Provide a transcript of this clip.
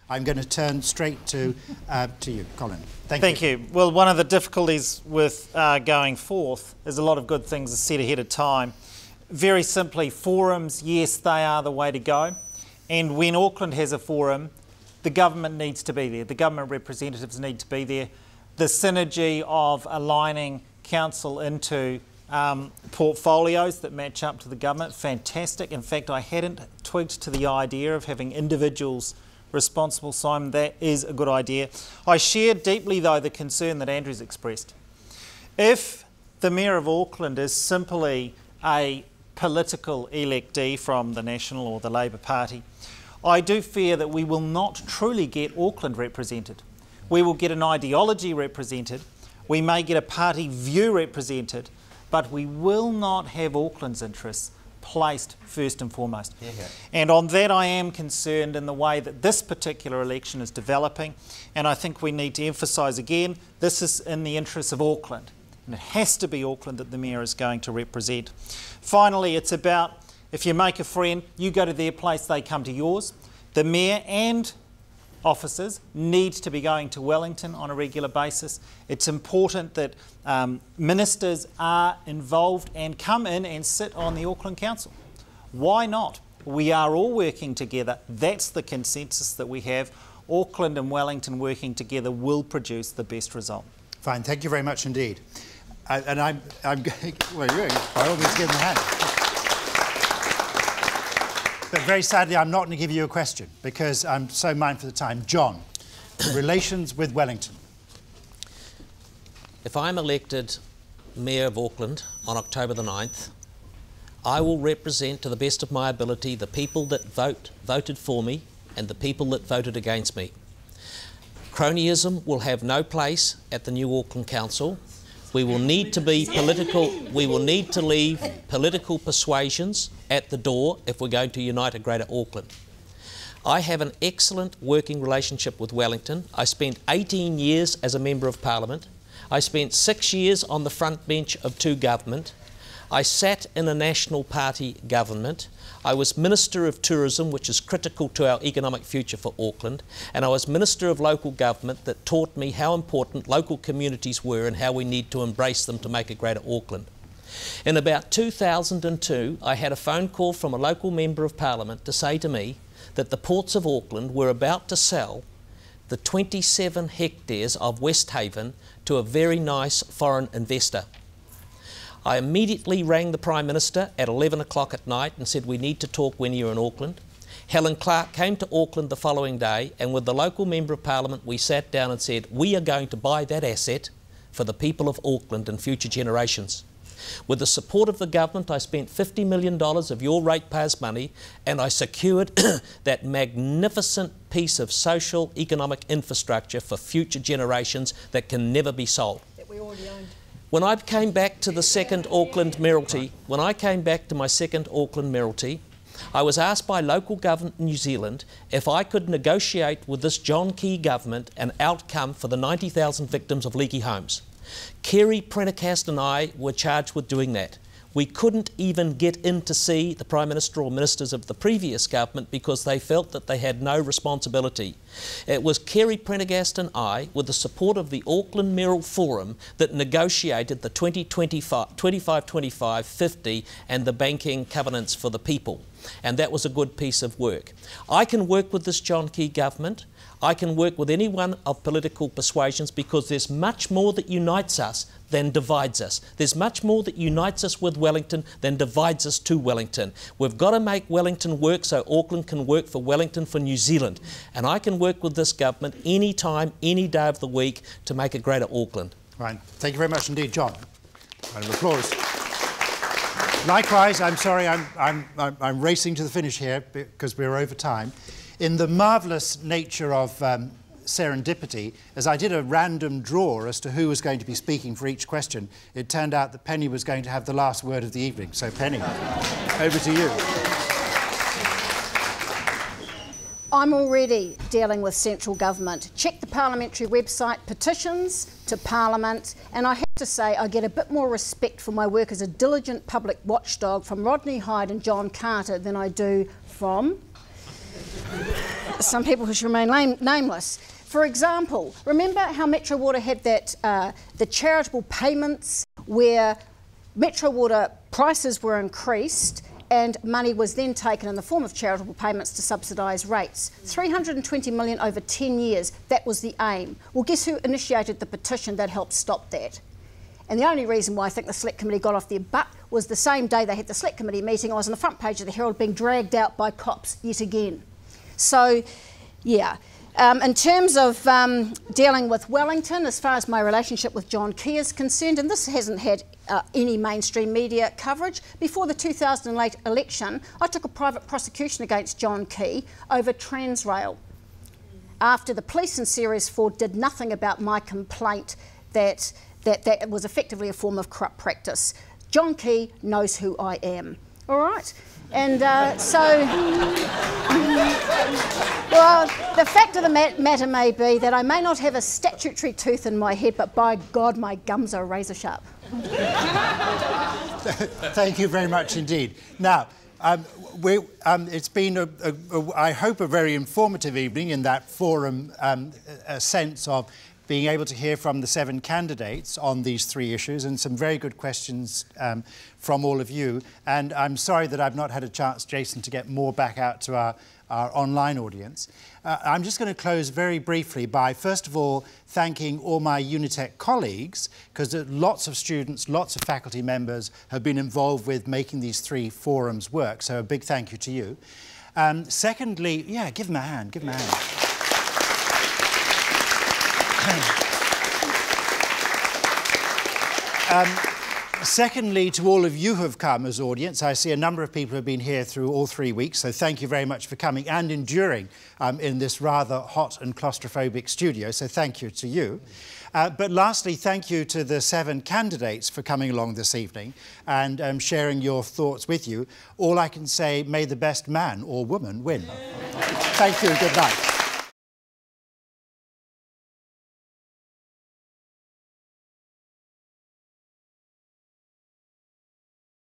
I'm going to turn straight to you, Colin. Thank you. Well, one of the difficulties with going forth is a lot of good things are set ahead of time. Very simply, forums, yes, they are the way to go. And when Auckland has a forum, the government needs to be there. The government representatives need to be there. The synergy of aligning council into portfolios that match up to the government, fantastic. In fact, I hadn't twigged to the idea of having individuals responsible, Simon. That is a good idea. I share deeply, though, the concern that Andrew's expressed. If the Mayor of Auckland is simply a political electee from the National or the Labour Party, I do fear that we will not truly get Auckland represented. We will get an ideology represented, we may get a party view represented, but we will not have Auckland's interests placed first and foremost. Yeah. And on that I am concerned in the way that this particular election is developing, and I think we need to emphasise again, this is in the interests of Auckland, and it has to be Auckland that the Mayor is going to represent. Finally, it's about, if you make a friend, you go to their place, they come to yours. The Mayor and officers need to be going to Wellington on a regular basis. It's important that ministers are involved and come in and sit on the Auckland Council. Why not? We are all working together. That's the consensus that we have. Auckland and Wellington working together will produce the best result. Fine, thank you very much indeed. And I'm well, you're by all means give them a hand. But very sadly, I'm not going to give you a question because I'm so mindful of the time. John, relations with Wellington. If I'm elected Mayor of Auckland on October the 9th, I will represent to the best of my ability the people that voted for me and the people that voted against me. Cronyism will have no place at the new Auckland Council. We will need to be political, we will need to leave political persuasions at the door if we're going to unite a greater Auckland. I have an excellent working relationship with Wellington. I spent 18 years as a Member of Parliament. I spent 6 years on the front bench of 2 government. I sat in a National Party government. I was Minister of Tourism, which is critical to our economic future for Auckland, and I was Minister of Local Government that taught me how important local communities were and how we need to embrace them to make a greater Auckland. In about 2002, I had a phone call from a local Member of Parliament to say to me that the Ports of Auckland were about to sell the 27 hectares of Westhaven to a very nice foreign investor. I immediately rang the Prime Minister at 11 o'clock at night and said, we need to talk when you're in Auckland. Helen Clark came to Auckland the following day, and with the local Member of Parliament we sat down and said, we are going to buy that asset for the people of Auckland and future generations. With the support of the government, I spent $50 million of your ratepayers' money, and I secured that magnificent piece of social economic infrastructure for future generations that can never be sold. That we already owned. When I came back to the second Auckland Mayoralty, I was asked by local government in New Zealand if I could negotiate with this John Key government an outcome for the 90,000 victims of leaky homes. Kerry Prendergast and I were charged with doing that. We couldn't even get in to see the Prime Minister or ministers of the previous government because they felt that they had no responsibility. It was Kerry Prendergast and I, with the support of the Auckland Mayoral Forum, that negotiated the 25-25-50 and the banking covenants for the people. And that was a good piece of work. I can work with this John Key government. I can work with anyone of political persuasions because there's much more that unites us than divides us. There's much more that unites us with Wellington than divides us to Wellington. We've got to make Wellington work so Auckland can work for Wellington for New Zealand. And I can work with this government any time, any day of the week to make a greater Auckland. Right. Thank you very much indeed, John. Round of applause. Likewise, I'm sorry, I'm racing to the finish here because we're over time. In the marvellous nature of serendipity, as I did a random draw as to who was going to be speaking for each question, it turned out that Penny was going to have the last word of the evening. So, Penny, over to you. I'm already dealing with central government. Check the parliamentary website, petitions to Parliament, and I have to say I get a bit more respect for my work as a diligent public watchdog from Rodney Hyde and John Carter than I do from some people who should remain nameless. For example, remember how Metro Water had that the charitable payments where Metro Water prices were increased and money was then taken in the form of charitable payments to subsidise rates. 320 million over 10 years, that was the aim. Well, guess who initiated the petition that helped stop that? And the only reason why I think the Select Committee got off their butt was the same day they had the Select Committee meeting, I was on the front page of the Herald being dragged out by cops yet again. So, yeah. In terms of dealing with Wellington, as far as my relationship with John Key is concerned, and this hasn't had any mainstream media coverage, before the 2008 election, I took a private prosecution against John Key over Transrail after the police in Series 4 did nothing about my complaint that it was effectively a form of corrupt practice. John Key knows who I am, all right? And well, the fact of the matter may be that I may not have a statutory tooth in my head, but by God, my gums are razor sharp. Thank you very much indeed. Now, it's been, I hope, a very informative evening in that forum, a sense of being able to hear from the 7 candidates on these 3 issues, and some very good questions from all of you. And I'm sorry that I've not had a chance, Jason, to get more back out to our online audience. I'm just going to close very briefly by, first of all, thanking all my Unitec colleagues, because lots of students, lots of faculty members have been involved with making these 3 forums work, so a big thank you to you. Secondly, yeah, give them a hand, give them a hand. Secondly, to all of you who have come as audience, I see a number of people who have been here through all 3 weeks, so thank you very much for coming and enduring in this rather hot and claustrophobic studio, so thank you to you. But lastly, thank you to the 7 candidates for coming along this evening and sharing your thoughts with you. All I can say, may the best man or woman win. Thank you and good night.